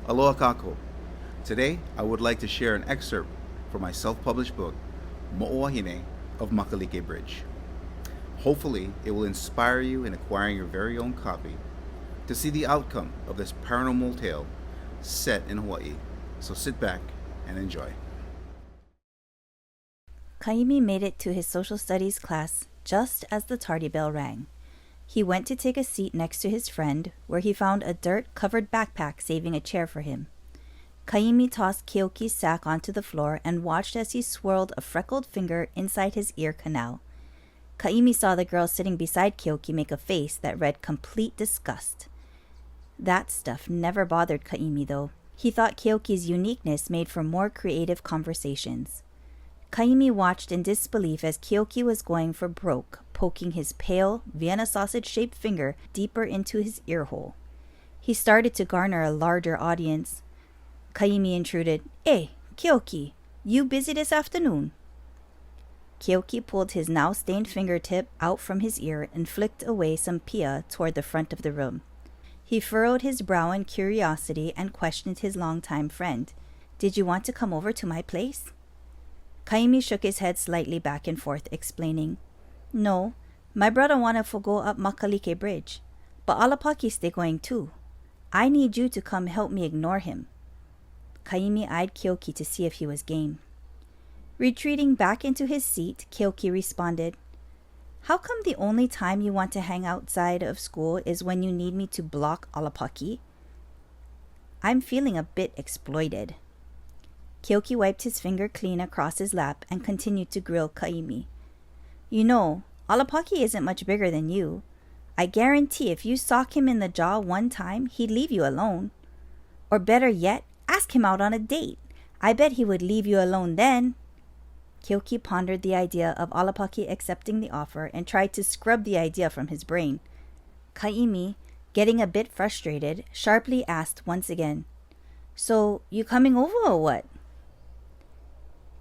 Aloha kako. Today, I would like to share an excerpt from my self-published book, Mo'oahine of Makalike Bridge. Hopefully, it will inspire you in acquiring your very own copy to see the outcome of this paranormal tale set in Hawaii. So sit back and enjoy. Kaimi made it to his social studies class just as the tardy bell rang. He went to take a seat next to his friend, where he found a dirt-covered backpack saving a chair for him. Kaimi tossed Keoki's sack onto the floor and watched as he swirled a freckled finger inside his ear canal. Kaimi saw the girl sitting beside Keoki make a face that read complete disgust. That stuff never bothered Kaimi, though. He thought Keoki's uniqueness made for more creative conversations. Kaimi watched in disbelief as Keoki was going for broke, poking his pale, Vienna sausage-shaped finger deeper into his earhole. He started to garner a larger audience. Kaimi intruded, "Hey, Keoki, you busy this afternoon?" Keoki pulled his now-stained fingertip out from his ear and flicked away some pia toward the front of the room. He furrowed his brow in curiosity and questioned his longtime friend. "Did you want to come over to my place?" Kaimi shook his head slightly back and forth, explaining, "No, my brother wanna go up Makalike Bridge, but Alapaki stay going too. I need you to come help me ignore him." Kaimi eyed Keoki to see if he was game. Retreating back into his seat, Keoki responded, "How come the only time you want to hang outside of school is when you need me to block Alapaki? I'm feeling a bit exploited." Keoki wiped his finger clean across his lap and continued to grill Kaimi. "You know, Alapaki isn't much bigger than you. I guarantee if you sock him in the jaw one time, he'd leave you alone. Or better yet, ask him out on a date. I bet he would leave you alone then." Keoki pondered the idea of Alapaki accepting the offer and tried to scrub the idea from his brain. Kaimi, getting a bit frustrated, sharply asked once again, "So, you coming over or what?"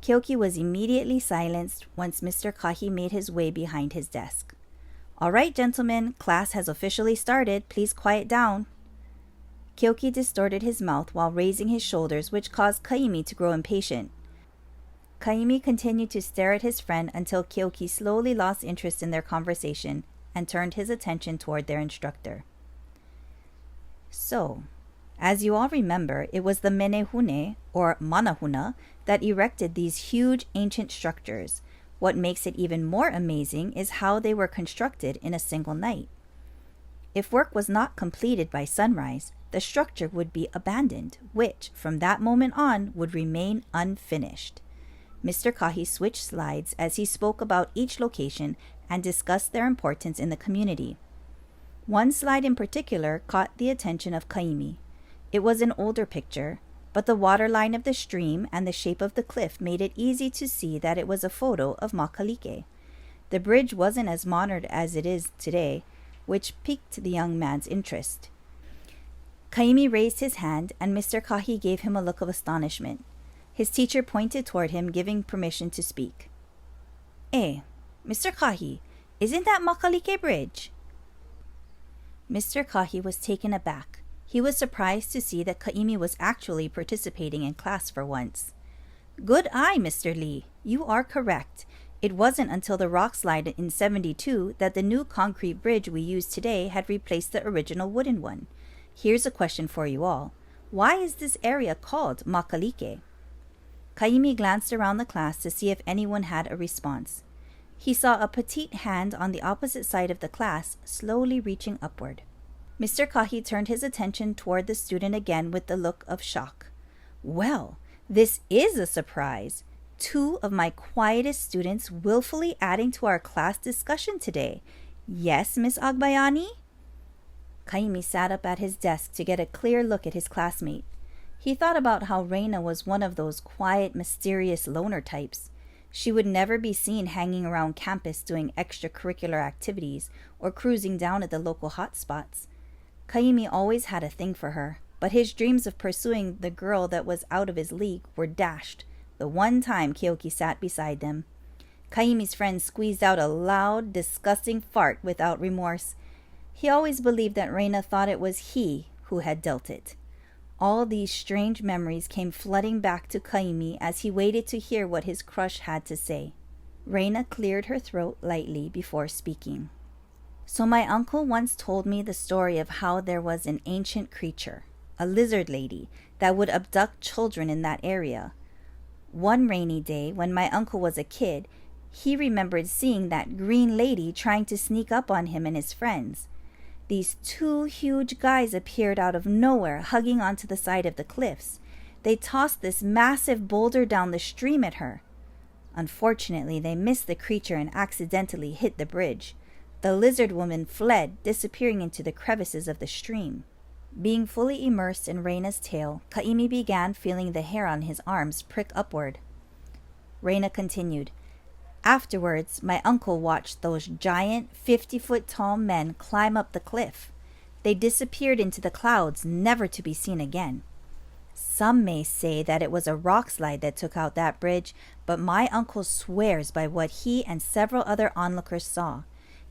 Keoki was immediately silenced once Mr. Kahi made his way behind his desk. "All right, gentlemen, class has officially started. Please quiet down." Keoki distorted his mouth while raising his shoulders, which caused Kaimi to grow impatient. Kaimi continued to stare at his friend until Keoki slowly lost interest in their conversation and turned his attention toward their instructor. So, as you all remember, it was the Menehune, or Manahuna, that erected these huge ancient structures. What makes it even more amazing is how they were constructed in a single night. If work was not completed by sunrise, the structure would be abandoned, which, from that moment on, would remain unfinished. Mr. Kahi switched slides as he spoke about each location and discussed their importance in the community. One slide in particular caught the attention of Kaimi. It was an older picture, but the waterline of the stream and the shape of the cliff made it easy to see that it was a photo of Makalike. The bridge wasn't as modern as it is today, which piqued the young man's interest. Kaimi raised his hand, and Mr. Kahi gave him a look of astonishment. His teacher pointed toward him, giving permission to speak. "Eh, Mr. Kahi, isn't that Makalike Bridge?" Mr. Kahi was taken aback. He was surprised to see that Kaimi was actually participating in class for once. "Good eye, Mr. Lee. You are correct. It wasn't until the rock slide in 72 that the new concrete bridge we use today had replaced the original wooden one. Here's a question for you all. Why is this area called Makalike?" Kaimi glanced around the class to see if anyone had a response. He saw a petite hand on the opposite side of the class, slowly reaching upward. Mr. Kahi turned his attention toward the student again with the look of shock. "Well, this is a surprise. 2 of my quietest students willfully adding to our class discussion today. Yes, Miss Agbayani?" Kaimi sat up at his desk to get a clear look at his classmate. He thought about how Reina was one of those quiet, mysterious loner types. She would never be seen hanging around campus doing extracurricular activities or cruising down at the local hotspots. Kaimi always had a thing for her, but his dreams of pursuing the girl that was out of his league were dashed the one time Keoki sat beside them. Kaimi's friend squeezed out a loud, disgusting fart without remorse. He always believed that Reina thought it was he who had dealt it. All these strange memories came flooding back to Kaimi as he waited to hear what his crush had to say. Reina cleared her throat lightly before speaking. So my uncle once told me the story of how there was an ancient creature, a lizard lady, that would abduct children in that area. One rainy day, when my uncle was a kid, he remembered seeing that green lady trying to sneak up on him and his friends. These two huge guys appeared out of nowhere, hugging onto the side of the cliffs. They tossed this massive boulder down the stream at her. Unfortunately, they missed the creature and accidentally hit the bridge. The lizard woman fled, disappearing into the crevices of the stream. Being fully immersed in Reina's tale, Kaimi began feeling the hair on his arms prick upward. Reina continued, "Afterwards, my uncle watched those giant, 50-foot-tall men climb up the cliff. They disappeared into the clouds, never to be seen again. Some may say that it was a rock slide that took out that bridge, but my uncle swears by what he and several other onlookers saw.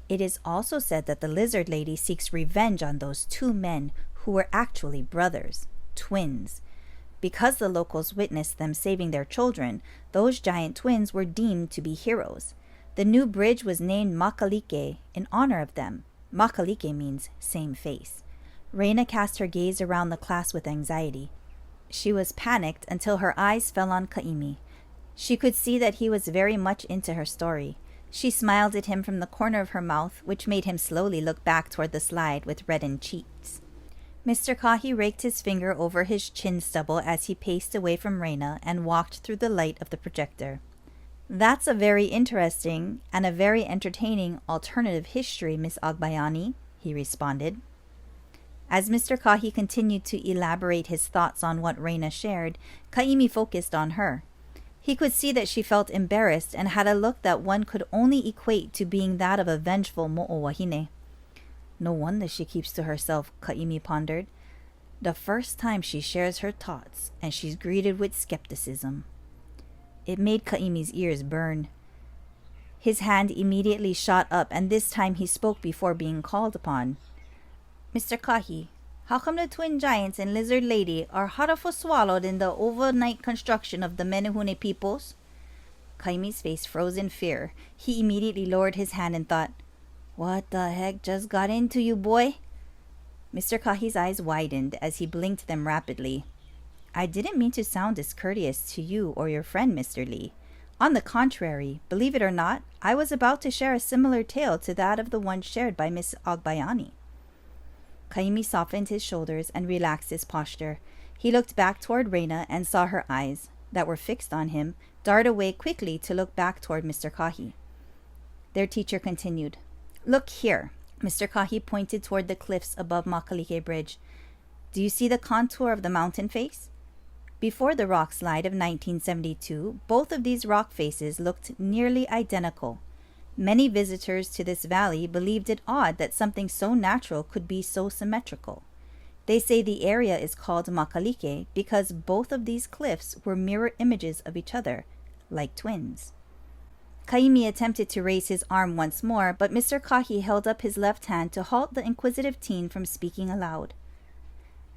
It is also said that the lizard lady seeks revenge on those two men who were actually brothers, twins. Because the locals witnessed them saving their children, those giant twins were deemed to be heroes. The new bridge was named Makalike in honor of them. Makalike means same face." Reina cast her gaze around the class with anxiety. She was panicked until her eyes fell on Kaimi. She could see that he was very much into her story. She smiled at him from the corner of her mouth, which made him slowly look back toward the slide with reddened cheeks. Mr. Kahi raked his finger over his chin stubble as he paced away from Reina and walked through the light of the projector. "That's a very interesting and a very entertaining alternative history, Miss Agbayani," he responded. As Mr. Kahi continued to elaborate his thoughts on what Reina shared, Kaimi focused on her. He could see that she felt embarrassed and had a look that one could only equate to being that of a vengeful mo'owahine. No wonder she keeps to herself, Kaimi pondered. The first time she shares her thoughts, and she's greeted with skepticism. It made Kaimi's ears burn. His hand immediately shot up, and this time he spoke before being called upon. "Mr. Kahi, how come the twin giants and lizard lady are harder for swallowed in the overnight construction of the Menehune peoples?" Kaimi's face froze in fear. He immediately lowered his hand and thought, "What the heck just got into you, boy?" Mr. Kahi's eyes widened as he blinked them rapidly. "I didn't mean to sound discourteous to you or your friend, Mr. Lee. On the contrary, believe it or not, I was about to share a similar tale to that of the one shared by Miss Agbayani." Kaimi softened his shoulders and relaxed his posture. He looked back toward Reina and saw her eyes, that were fixed on him, dart away quickly to look back toward Mr. Kahi. Their teacher continued, "Look here." Mr. Kahi pointed toward the cliffs above Makalike Bridge. "Do you see the contour of the mountain face? Before the rock slide of 1972, both of these rock faces looked nearly identical. Many visitors to this valley believed it odd that something so natural could be so symmetrical. They say the area is called Makalike because both of these cliffs were mirror images of each other, like twins." Kaimi attempted to raise his arm once more, but Mr. Kahi held up his left hand to halt the inquisitive teen from speaking aloud.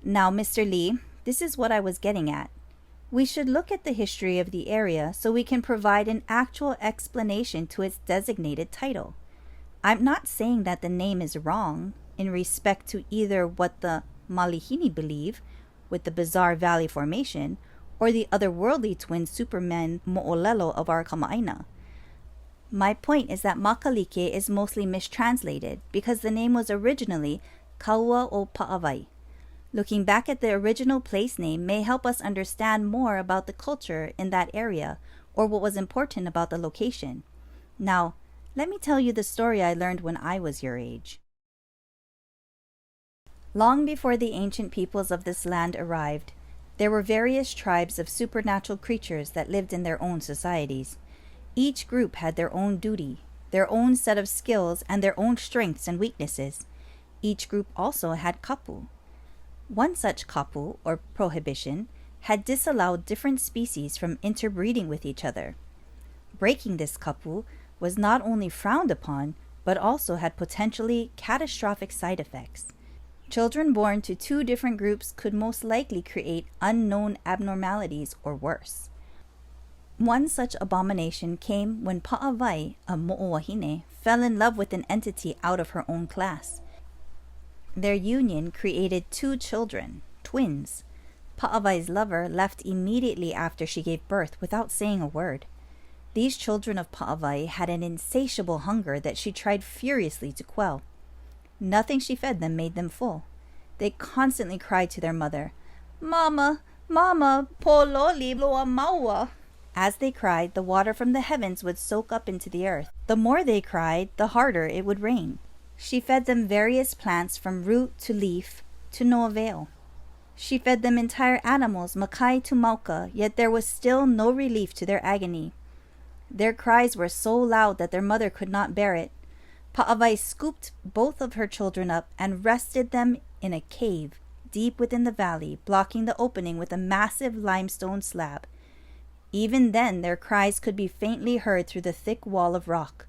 "Now, Mr. Lee, this is what I was getting at. We should look at the history of the area so we can provide an actual explanation to its designated title. I'm not saying that the name is wrong in respect to either what the Malihini believe, with the bizarre valley formation, or the otherworldly twin supermen Mo'olelo of our Kama'aina. My point is that Makalike is mostly mistranslated because the name was originally Kaua o Pa'awai. Looking back at the original place name may help us understand more about the culture in that area or what was important about the location. Now, let me tell you the story I learned when I was your age. Long before the ancient peoples of this land arrived, there were various tribes of supernatural creatures that lived in their own societies. Each group had their own duty, their own set of skills, and their own strengths and weaknesses. Each group also had kapu. One such kapu, or prohibition, had disallowed different species from interbreeding with each other. Breaking this kapu was not only frowned upon, but also had potentially catastrophic side effects. Children born to two different groups could most likely create unknown abnormalities or worse. One such abomination came when Pa'awai, a mo'owahine, fell in love with an entity out of her own class. Their union created two children, twins. Pa'awai's lover left immediately after she gave birth without saying a word. These children of Pa'awai had an insatiable hunger that she tried furiously to quell. Nothing she fed them made them full. They constantly cried to their mother, "Mama, Mama, pololi loa maua." As they cried, the water from the heavens would soak up into the earth. The more they cried, the harder it would rain. She fed them various plants from root to leaf, to no avail. She fed them entire animals, makai to mauka, yet there was still no relief to their agony. Their cries were so loud that their mother could not bear it. Pa'awai scooped both of her children up and rested them in a cave deep within the valley, blocking the opening with a massive limestone slab. Even then, their cries could be faintly heard through the thick wall of rock.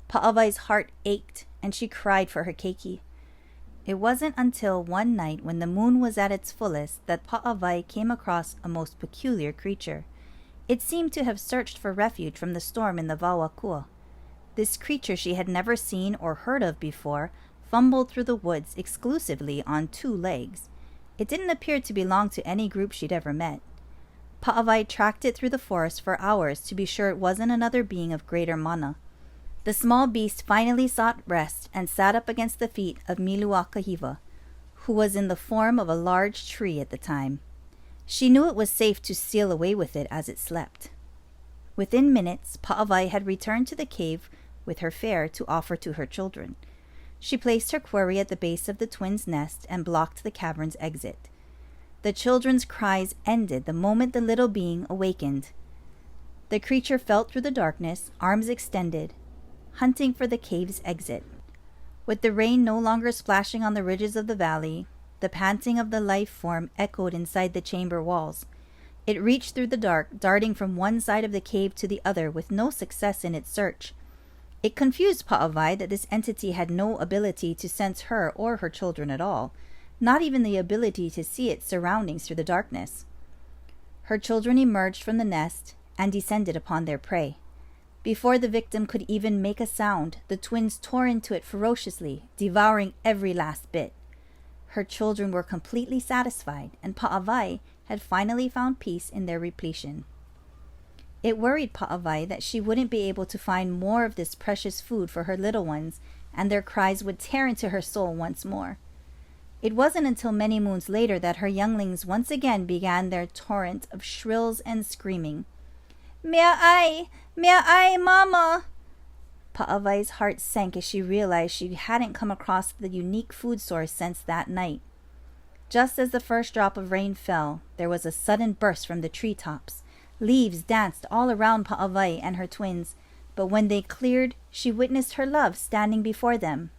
Pa'awai's heart ached, and she cried for her keiki. It wasn't until one night when the moon was at its fullest that Pa'awai came across a most peculiar creature. It seemed to have searched for refuge from the storm in the Aumākua. This creature she had never seen or heard of before fumbled through the woods exclusively on two legs. It didn't appear to belong to any group she'd ever met. Pa'awai tracked it through the forest for hours to be sure it wasn't another being of greater mana. The small beast finally sought rest and sat up against the feet of Miluakahiva, who was in the form of a large tree at the time. She knew it was safe to steal away with it as it slept. Within minutes, Pa'awai had returned to the cave with her fare to offer to her children. She placed her quarry at the base of the twins' nest and blocked the cavern's exit. The children's cries ended the moment the little being awakened. The creature felt through the darkness, arms extended, hunting for the cave's exit. With the rain no longer splashing on the ridges of the valley, the panting of the life form echoed inside the chamber walls. It reached through the dark, darting from one side of the cave to the other with no success in its search. It confused Pa'awai that this entity had no ability to sense her or her children at all, not even the ability to see its surroundings through the darkness. Her children emerged from the nest and descended upon their prey. Before the victim could even make a sound, the twins tore into it ferociously, devouring every last bit. Her children were completely satisfied, and Pa'awai had finally found peace in their repletion. It worried Pa'awai that she wouldn't be able to find more of this precious food for her little ones, and their cries would tear into her soul once more. It wasn't until many moons later that her younglings once again began their torrent of shrills and screaming. Mea ai, mama! Pa'awai's heart sank as she realized she hadn't come across the unique food source since that night. Just as the first drop of rain fell, there was a sudden burst from the treetops. Leaves danced all around Pa'awai and her twins, but when they cleared, she witnessed her love standing before them.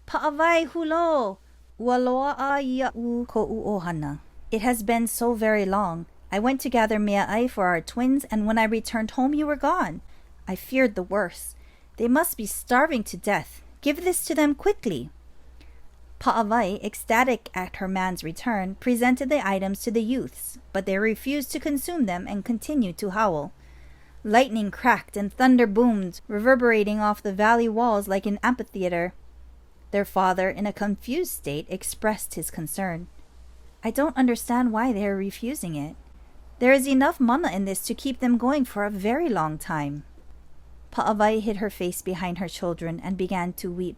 Pa'awai hulo! Ualoa'a ia'u ko'u ohana. It has been so very long. I went to gather mea'ai for our twins, and when I returned home you were gone. I feared the worst. They must be starving to death. Give this to them quickly. Pa'awai, ecstatic at her man's return, presented the items to the youths, but they refused to consume them and continued to howl. Lightning cracked and thunder boomed, reverberating off the valley walls like an amphitheater. Their father, in a confused state, expressed his concern. I don't understand why they are refusing it. There is enough mana in this to keep them going for a very long time. Pa'awai hid her face behind her children and began to weep.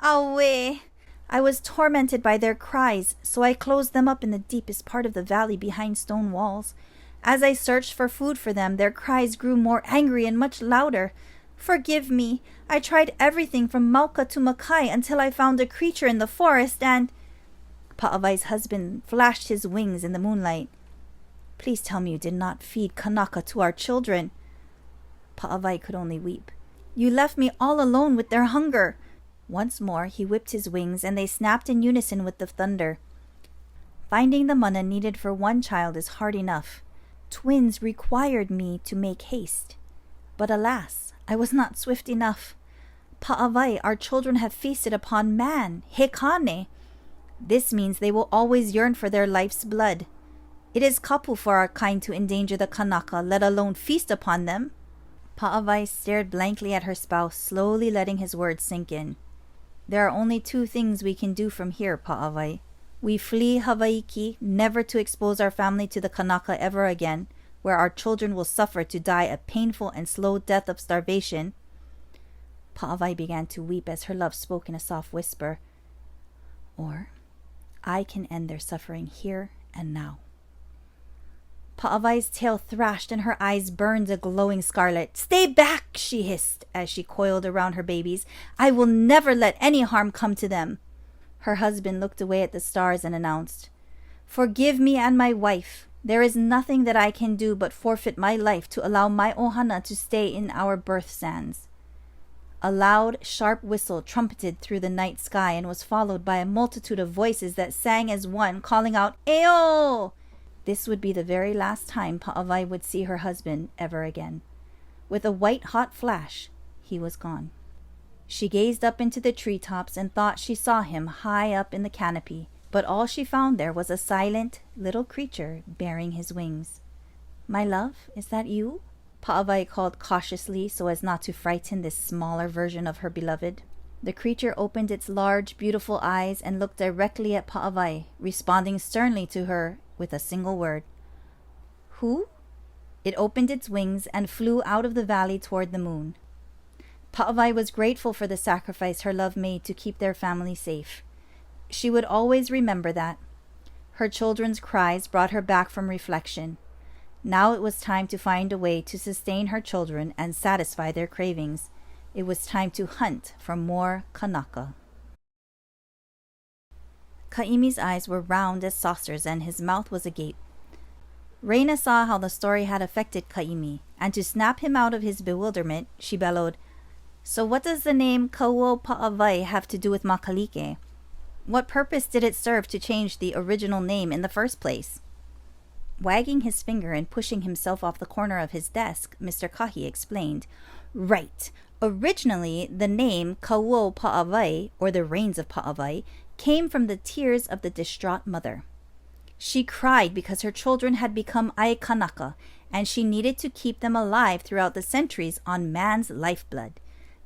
Awe! I was tormented by their cries, so I closed them up in the deepest part of the valley behind stone walls. As I searched for food for them, their cries grew more angry and much louder. Forgive me. I tried everything from Mauka to Makai until I found a creature in the forest and... Pa'awai's husband flashed his wings in the moonlight. Please tell me you did not feed Kanaka to our children. Pa'awai could only weep. You left me all alone with their hunger. Once more he whipped his wings, and they snapped in unison with the thunder. Finding the mana needed for one child is hard enough. Twins required me to make haste. But alas, I was not swift enough. Pa'awai, our children have feasted upon man, Hekane. This means they will always yearn for their life's blood. It is kapu for our kind to endanger the Kanaka, let alone feast upon them." Paavai stared blankly at her spouse, slowly letting his words sink in. "There are only two things we can do from here, Paavai. We flee Hawaiki, never to expose our family to the Kanaka ever again, where our children will suffer to die a painful and slow death of starvation." Paavai began to weep as her love spoke in a soft whisper. "Or I can end their suffering here and now." Paavai's tail thrashed and her eyes burned a glowing scarlet. "Stay back," she hissed as she coiled around her babies. "I will never let any harm come to them." Her husband looked away at the stars and announced, "Forgive me and my wife. There is nothing that I can do but forfeit my life to allow my ohana to stay in our birth sands." A loud, sharp whistle trumpeted through the night sky and was followed by a multitude of voices that sang as one, calling out, "Eo!" This would be the very last time Paavai would see her husband ever again. With a white-hot flash, he was gone. She gazed up into the treetops and thought she saw him high up in the canopy, but all she found there was a silent little creature bearing his wings. "My love, is that you?" Paavai called cautiously so as not to frighten this smaller version of her beloved. The creature opened its large, beautiful eyes and looked directly at Paavai, responding sternly to her with a single word. "Who?" It opened its wings and flew out of the valley toward the moon. Paavai was grateful for the sacrifice her love made to keep their family safe. She would always remember that. Her children's cries brought her back from reflection. Now it was time to find a way to sustain her children and satisfy their cravings. It was time to hunt for more Kanaka. Kaimi's eyes were round as saucers and his mouth was agape. Reina saw how the story had affected Kaimi, and to snap him out of his bewilderment, she bellowed, "So what does the name Kauo Paavai have to do with Makalike? What purpose did it serve to change the original name in the first place?" Wagging his finger and pushing himself off the corner of his desk, Mr. Kahi explained, "Right. Originally, the name Kauo Paavai, or the Rains of Paavai, came from the tears of the distraught mother. She cried because her children had become Aikanaka, and she needed to keep them alive throughout the centuries on man's lifeblood.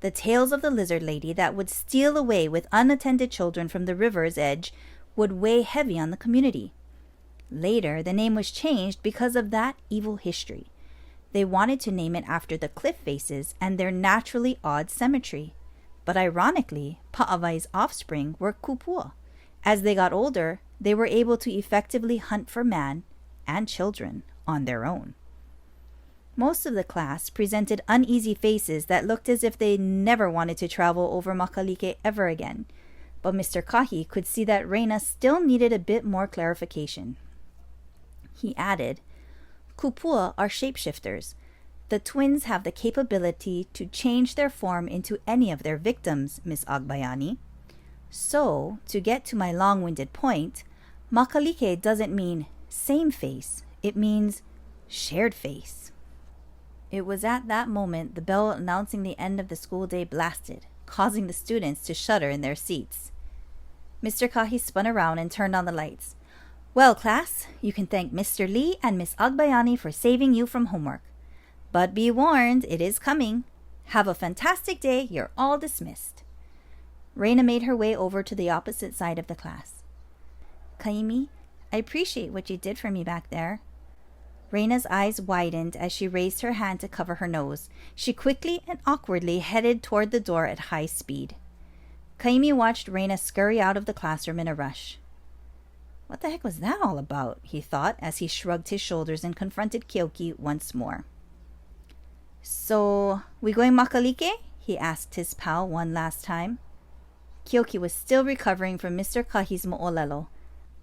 The tales of the lizard lady that would steal away with unattended children from the river's edge would weigh heavy on the community. Later, the name was changed because of that evil history. They wanted to name it after the cliff faces and their naturally odd symmetry. But ironically, Paavai's offspring were kupua. As they got older, they were able to effectively hunt for man and children on their own. Most of the class presented uneasy faces that looked as if they never wanted to travel over Makalike ever again. But Mr. Kahi could see that Reina still needed a bit more clarification. He added, "Kupua are shapeshifters. The twins have the capability to change their form into any of their victims, Miss Agbayani. So, to get to my long-winded point, Makalike doesn't mean same face. It means shared face." It was at that moment the bell announcing the end of the school day blasted, causing the students to shudder in their seats. Mr. Kahi spun around and turned on the lights. "Well, class, you can thank Mr. Lee and Miss Agbayani for saving you from homework. But be warned, it is coming. Have a fantastic day. You're all dismissed." Reina made her way over to the opposite side of the class. "Kaimi, I appreciate what you did for me back there." Reina's eyes widened as she raised her hand to cover her nose. She quickly and awkwardly headed toward the door at high speed. Kaimi watched Reina scurry out of the classroom in a rush. What the heck was that all about? He thought as he shrugged his shoulders and confronted Kyoki once more. "So, we going Makalike?" he asked his pal one last time. Kyoki was still recovering from Mr. Kahi's mo'olelo.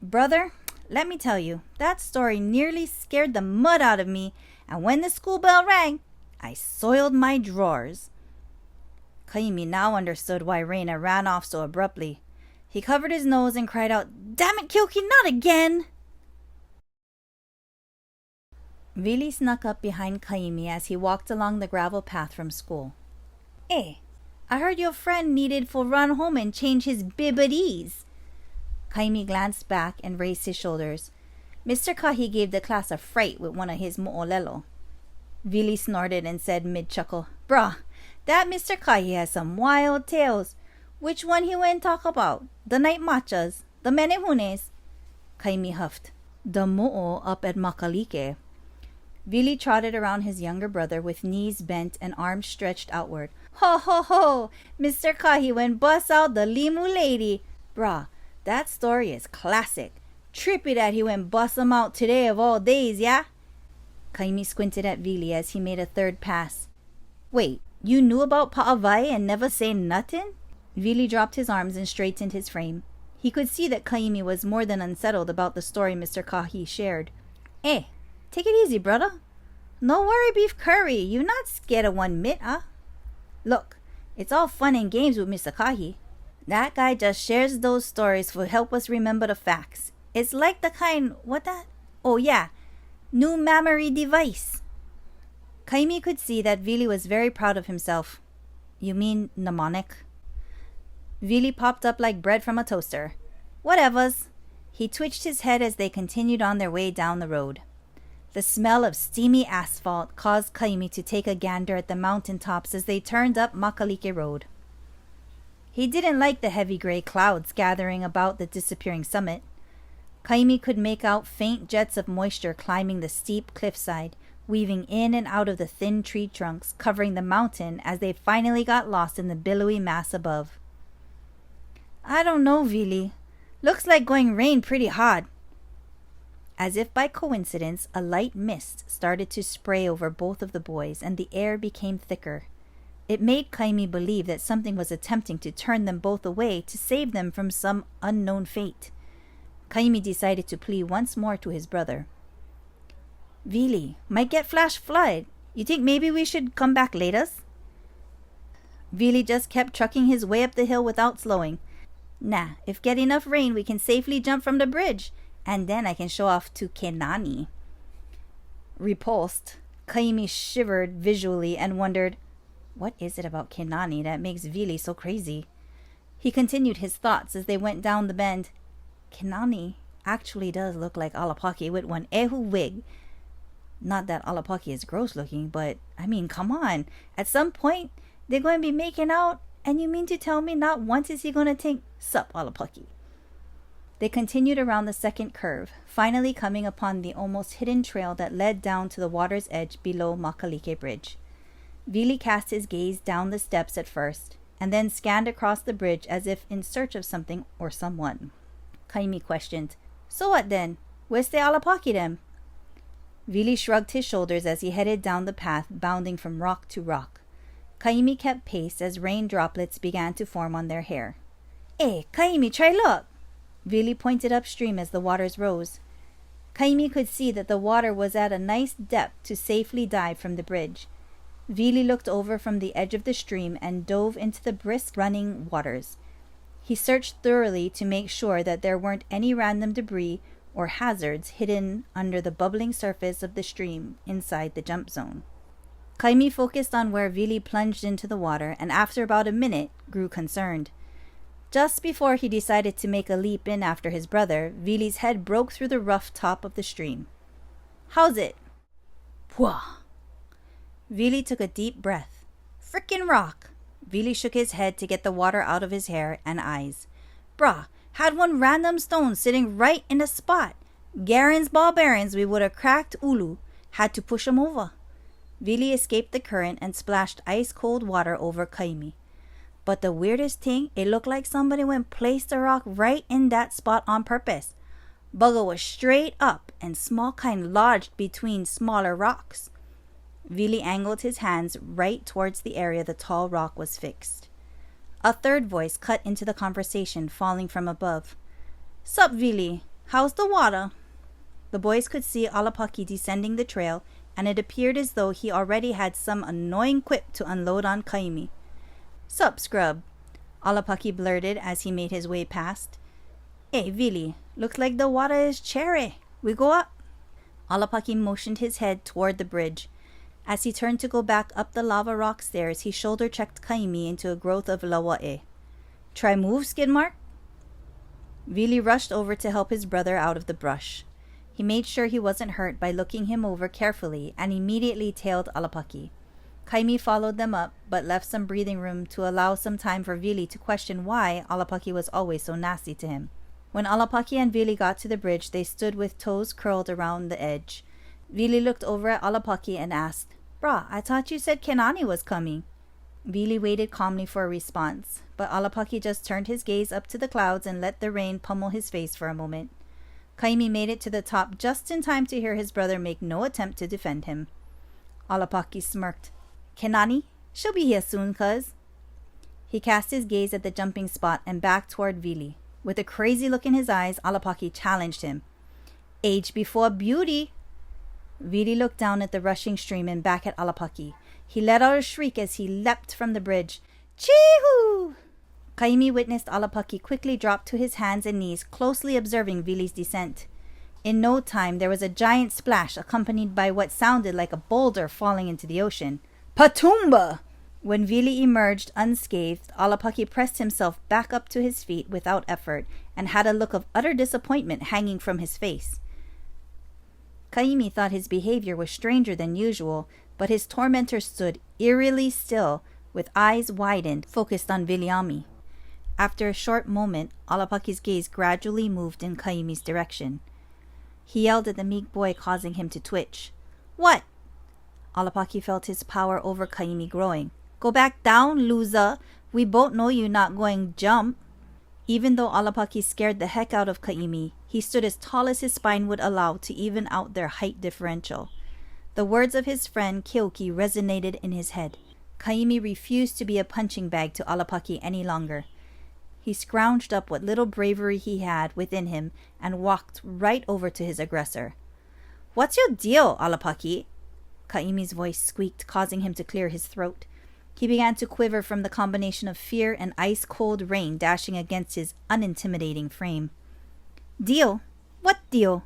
"Brother, let me tell you, that story nearly scared the mud out of me, and when the school bell rang, I soiled my drawers." Kaimi now understood why Reina ran off so abruptly. He covered his nose and cried out, "Damn it, Kyoki, not again!" Vili snuck up behind Kaimi as he walked along the gravel path from school. "Hey, I heard your friend needed for run home and change his bibbities." Kaimi glanced back and raised his shoulders. Mr. Kahi gave the class a fright with one of his mo'olelo. Vili snorted and said mid-chuckle, "Bruh, that Mr. Kahi has some wild tales. Which one he went talk about? The night matchas? The menehunes?" Kaimi huffed. "The mo'o up at Makalike." Vili trotted around his younger brother with knees bent and arms stretched outward. "Ho ho ho! Mr. Kahi went bust out the limu lady. Bruh, that story is classic. Trippy that he went bust 'em out today of all days, yeah?" Kaimi squinted at Vili as he made a third pass. "Wait, you knew about Pa'avai and never say nothing?" Vili dropped his arms and straightened his frame. He could see that Kaimi was more than unsettled about the story Mr. Kahi shared. "Eh, take it easy, brother. No worry, beef curry. You not scared of one mit, huh? Look, it's all fun and games with Mr. Kahi. That guy just shares those stories to help us remember the facts. It's like the kind, what that? Oh yeah, new memory device." Kaimi could see that Vili was very proud of himself. "You mean mnemonic?" Vili popped up like bread from a toaster. "Whatevers." He twitched his head as they continued on their way down the road. The smell of steamy asphalt caused Kaimi to take a gander at the mountain tops as they turned up Makalike Road. He didn't like the heavy gray clouds gathering about the disappearing summit. Kaimi could make out faint jets of moisture climbing the steep cliffside, weaving in and out of the thin tree trunks, covering the mountain as they finally got lost in the billowy mass above. "I don't know, Vili. Looks like going rain pretty hard." As if by coincidence, a light mist started to spray over both of the boys, and the air became thicker. It made Kaimi believe that something was attempting to turn them both away to save them from some unknown fate. Kaimi decided to plead once more to his brother. "Vili, might get flash flood. You think maybe we should come back later?" Vili just kept trucking his way up the hill without slowing. "Nah, if get enough rain, we can safely jump from the bridge, and then I can show off to Kenani." Repulsed, Kaimi shivered visually and wondered, what is it about Kenani that makes Vili so crazy? He continued his thoughts as they went down the bend. Kenani actually does look like Aumākua with one ehu wig. Not that Aumākua is gross looking, but I mean, come on. At some point, they're going to be making out, and you mean to tell me not once is he going to think, "Sup, Aumākua?" They continued around the second curve, finally coming upon the almost hidden trail that led down to the water's edge below Makalike Bridge. Vili cast his gaze down the steps at first, and then scanned across the bridge as if in search of something or someone. Kaimi questioned, "So what then? Where's the Aumākua then?" Vili shrugged his shoulders as he headed down the path, bounding from rock to rock. Kaimi kept pace as rain droplets began to form on their hair. "Hey, Kaimi, try look!" Vili pointed upstream as the waters rose. Kaimi could see that the water was at a nice depth to safely dive from the bridge. Vili looked over from the edge of the stream and dove into the brisk running waters. He searched thoroughly to make sure that there weren't any random debris or hazards hidden under the bubbling surface of the stream inside the jump zone. Kaimi focused on where Vili plunged into the water, and after about a minute grew concerned. Just before he decided to make a leap in after his brother, Vili's head broke through the rough top of the stream. "How's it?" "Pwah!" Vili took a deep breath. "Frickin' rock!" Vili shook his head to get the water out of his hair and eyes. "Brah, had one random stone sitting right in the spot. Garen's ball bearings we would have cracked Ulu. Had to push 'em over." Vili escaped the current and splashed ice-cold water over Kaimi. But the weirdest thing, it looked like somebody went placed a rock right in that spot on purpose. Bugger was straight up and small kind lodged between smaller rocks. Vili angled his hands right towards the area the tall rock was fixed. A third voice cut into the conversation, falling from above. "Sup, Vili? How's the water?" The boys could see Aumākua descending the trail, and it appeared as though he already had some annoying quip to unload on Kaimi. "Sup, scrub?" Aumākua blurted as he made his way past. "Hey, Vili, looks like the water is cherry. We go up?" Aumākua motioned his head toward the bridge. As he turned to go back up the lava rock stairs, he shoulder-checked Kaimi into a growth of lauae. "Try move, skid mark?" Vili rushed over to help his brother out of the brush. He made sure he wasn't hurt by looking him over carefully and immediately tailed Alapaki. Kaimi followed them up, but left some breathing room to allow some time for Vili to question why Alapaki was always so nasty to him. When Alapaki and Vili got to the bridge, they stood with toes curled around the edge. Vili looked over at Alapaki and asked, "Brah, I thought you said Kenani was coming." Vili waited calmly for a response, but Alapaki just turned his gaze up to the clouds and let the rain pummel his face for a moment. Kaimi made it to the top just in time to hear his brother make no attempt to defend him. Alapaki smirked. "Kenani? She'll be here soon, cuz." He cast his gaze at the jumping spot and back toward Vili. With a crazy look in his eyes, Alapaki challenged him. "Age before beauty." Vili looked down at the rushing stream and back at Alapaki. He let out a shriek as he leapt from the bridge. "Chee-hoo!" Kaimi witnessed Alapaki quickly drop to his hands and knees, closely observing Vili's descent. In no time, there was a giant splash accompanied by what sounded like a boulder falling into the ocean. "Patumba!" When Vili emerged unscathed, Alapaki pressed himself back up to his feet without effort and had a look of utter disappointment hanging from his face. Kaimi thought his behavior was stranger than usual, but his tormentor stood eerily still, with eyes widened, focused on Viliami. After a short moment, Alapaki's gaze gradually moved in Kaimi's direction. He yelled at the meek boy, causing him to twitch. "What?" Alapaki felt his power over Kaimi growing. "Go back down, loser. We both know you're not going jump." Even though Alapaki scared the heck out of Kaimi, he stood as tall as his spine would allow to even out their height differential. The words of his friend Keoki resonated in his head. Kaimi refused to be a punching bag to Alapaki any longer. He scrounged up what little bravery he had within him and walked right over to his aggressor. "What's your deal, Alapaki?" Kaimi's voice squeaked, causing him to clear his throat. He began to quiver from the combination of fear and ice-cold rain dashing against his unintimidating frame. "Deal? What deal?"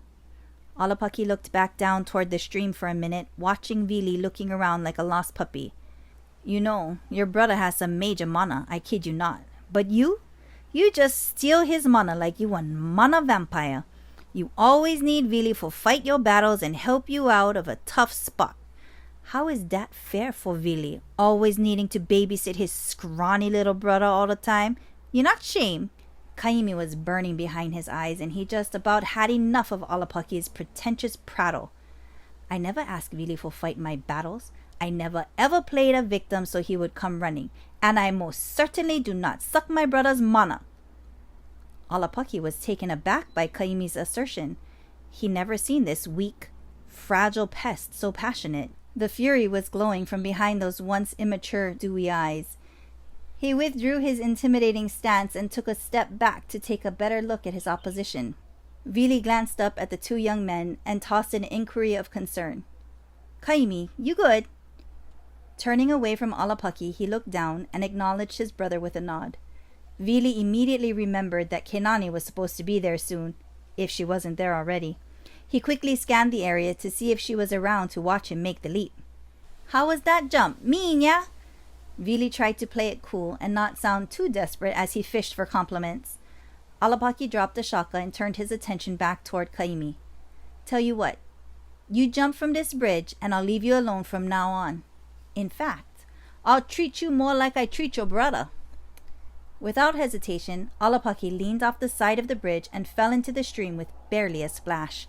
Alapaki looked back down toward the stream for a minute, watching Vili looking around like a lost puppy. "You know, your brother has some major mana, I kid you not. But you just steal his mana like you a mana vampire. You always need Vili for fight your battles and help you out of a tough spot. How is that fair for Vili, always needing to babysit his scrawny little brother all the time? You're not shame." Kaimi was burning behind his eyes, and he just about had enough of Alapaki's pretentious prattle. "I never asked Vili for fight my battles. I never ever played a victim so he would come running, and I most certainly do not suck my brother's mana." Alapaki was taken aback by Kaimi's assertion. He never seen this weak, fragile pest so passionate. The fury was glowing from behind those once immature, dewy eyes. He withdrew his intimidating stance and took a step back to take a better look at his opposition. Vili glanced up at the two young men and tossed an inquiry of concern. "Kaimi, you good?" Turning away from Alapaki, he looked down and acknowledged his brother with a nod. Vili immediately remembered that Kenani was supposed to be there soon, if she wasn't there already. He quickly scanned the area to see if she was around to watch him make the leap. "How was that jump? Mean, yeah?" Vili tried to play it cool and not sound too desperate as he fished for compliments. Alapaki dropped the shaka and turned his attention back toward Kaimi. "Tell you what, you jump from this bridge and I'll leave you alone from now on. In fact, I'll treat you more like I treat your brother." Without hesitation, Alapaki leaned off the side of the bridge and fell into the stream with barely a splash.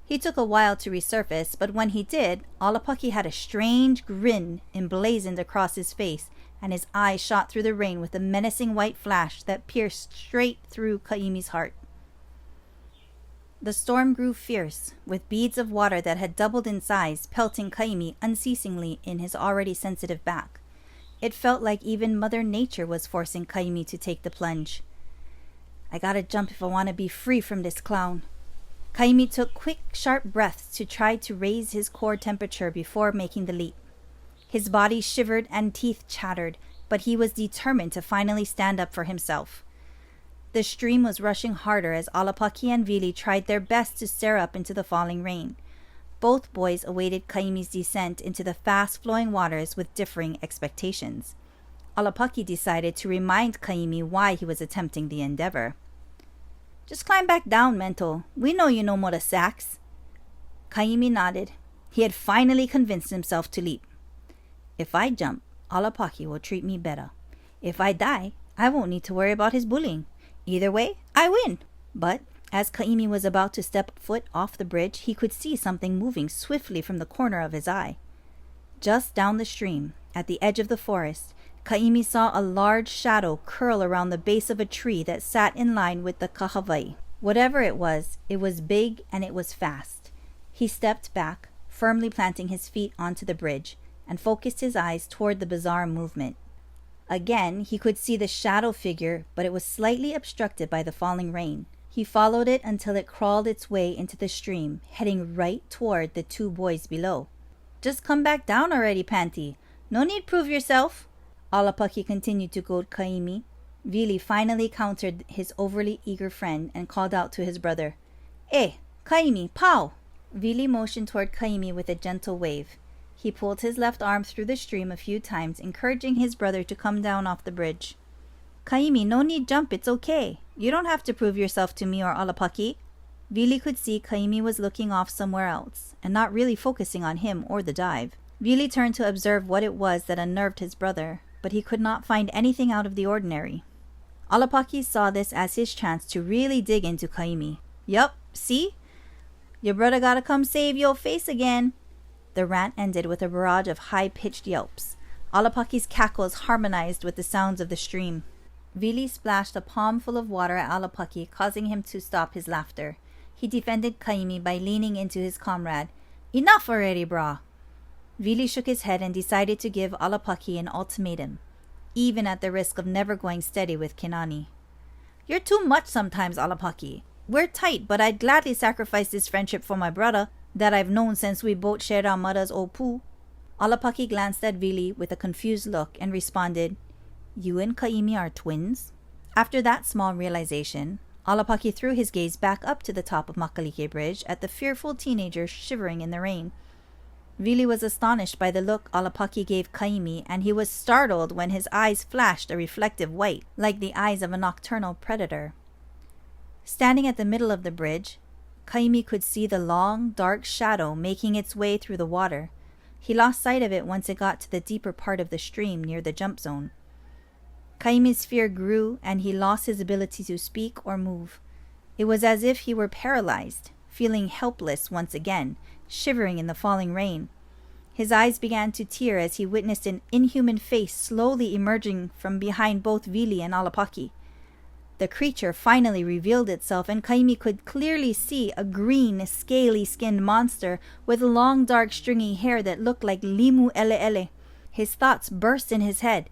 He took a while to resurface, but when he did, Alapaki had a strange grin emblazoned across his face, and his eyes shot through the rain with a menacing white flash that pierced straight through Kaimi's heart. The storm grew fierce, with beads of water that had doubled in size pelting Kaimi unceasingly in his already sensitive back. It felt like even Mother Nature was forcing Kaimi to take the plunge. "I gotta jump if I want to be free from this clown." Kaimi took quick, sharp breaths to try to raise his core temperature before making the leap. His body shivered and teeth chattered, but he was determined to finally stand up for himself. The stream was rushing harder as Alapaki and Vili tried their best to stare up into the falling rain. Both boys awaited Kaimi's descent into the fast-flowing waters with differing expectations. Alapaki decided to remind Kaimi why he was attempting the endeavor. Just climb back down, Mento. We know you know more the sacks. Kaimi nodded. He had finally convinced himself to leap. If I jump, Aumākua will treat me better. If I die, I won't need to worry about his bullying. Either way, I win. But as Kaimi was about to step foot off the bridge, he could see something moving swiftly from the corner of his eye. Just down the stream, at the edge of the forest, Kaimi saw a large shadow curl around the base of a tree that sat in line with the kahawai. Whatever it was big and it was fast. He stepped back, firmly planting his feet onto the bridge, and focused his eyes toward the bizarre movement. Again, he could see the shadow figure, but it was slightly obstructed by the falling rain. He followed it until it crawled its way into the stream, heading right toward the two boys below. Just come back down already, Panty. No need prove yourself. Aumākua continued to goad Kaimi. Vili finally countered his overly eager friend and called out to his brother, "Eh, Kaimi, pow!" Vili motioned toward Kaimi with a gentle wave. He pulled his left arm through the stream a few times, encouraging his brother to come down off the bridge. "Kaimi, no need jump, it's okay. You don't have to prove yourself to me or Aumākua." Vili could see Kaimi was looking off somewhere else, and not really focusing on him or the dive. Vili turned to observe what it was that unnerved his brother, but he could not find anything out of the ordinary. Aumākua saw this as his chance to really dig into Kaimi. "Yup, see? Your brother gotta come save your face again." The rant ended with a barrage of high-pitched yelps. Aumākua's cackles harmonized with the sounds of the stream. Vili splashed a palm full of water at Aumākua, causing him to stop his laughter. He defended Kaimi by leaning into his comrade. "Enough already, brah." Vili shook his head and decided to give Aumākua an ultimatum, even at the risk of never going steady with Kinani. "You're too much sometimes, Aumākua. We're tight, but I'd gladly sacrifice this friendship for my brother that I've known since we both shared our mother's opu." Aumākua glanced at Vili with a confused look and responded, "You and Kaimi are twins?" After that small realization, Aumākua threw his gaze back up to the top of Makalike Bridge at the fearful teenager shivering in the rain. Vili was astonished by the look Aumākua gave Kaimi, and he was startled when his eyes flashed a reflective white, like the eyes of a nocturnal predator. Standing at the middle of the bridge, Kaimi could see the long, dark shadow making its way through the water. He lost sight of it once it got to the deeper part of the stream near the jump zone. Kaimi's fear grew, and he lost his ability to speak or move. It was as if he were paralyzed, feeling helpless once again, shivering in the falling rain. His eyes began to tear as he witnessed an inhuman face slowly emerging from behind both Vili and Aumākua. The creature finally revealed itself, and Kaimi could clearly see a green, scaly-skinned monster with long, dark, stringy hair that looked like limu ele. His thoughts burst in his head.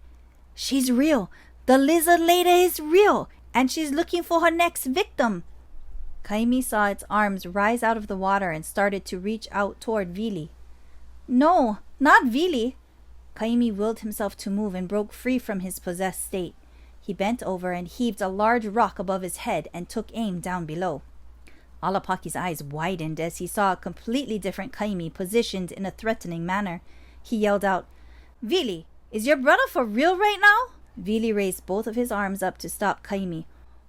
"She's real! The lizard lady is real! And she's looking for her next victim!" Kaimi saw its arms rise out of the water and started to reach out toward Vili. "No, not Vili!" Kaimi willed himself to move and broke free from his possessed state. He bent over and heaved a large rock above his head and took aim down below. Aumākua's eyes widened as he saw a completely different Kaimi positioned in a threatening manner. He yelled out, "Vili, is your brother for real right now?" Vili raised both of his arms up to stop Kaimi.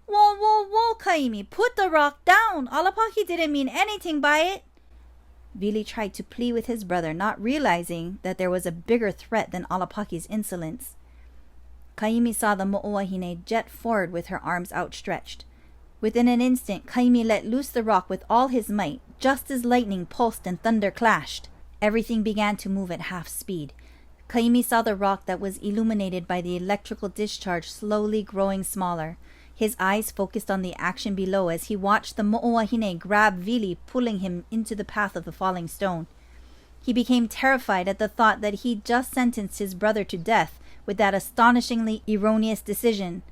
"Whoa, whoa, whoa, Kaimi, put the rock down! Aumākua didn't mean anything by it!" Vili tried to plead with his brother, not realizing that there was a bigger threat than Aumākua's insolence. Kaimi saw the mo'oahine jet forward with her arms outstretched. Within an instant, Kaimi let loose the rock with all his might, just as lightning pulsed and thunder clashed. Everything began to move at half speed. Kaimi saw the rock that was illuminated by the electrical discharge slowly growing smaller. His eyes focused on the action below as he watched the mo'oahine grab Vili, pulling him into the path of the falling stone. He became terrified at the thought that he'd just sentenced his brother to death with that astonishingly erroneous decision.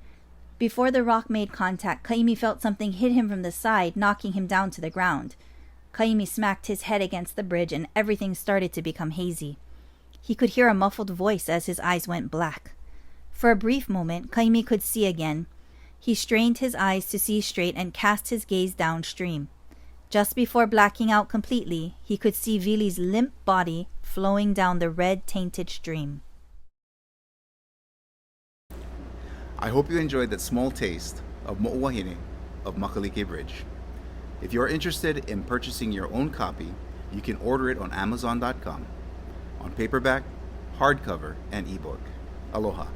Before the rock made contact, Kaimi felt something hit him from the side, knocking him down to the ground. Kaimi smacked his head against the bridge and everything started to become hazy. He could hear a muffled voice as his eyes went black. For a brief moment, Kaimi could see again. He strained his eyes to see straight and cast his gaze downstream. Just before blacking out completely, he could see Vili's limp body flowing down the red-tainted stream. I hope you enjoyed that small taste of mo'oahine of Makalike Bridge. If you're interested in purchasing your own copy, you can order it on Amazon.com, on paperback, hardcover, and ebook. Aloha.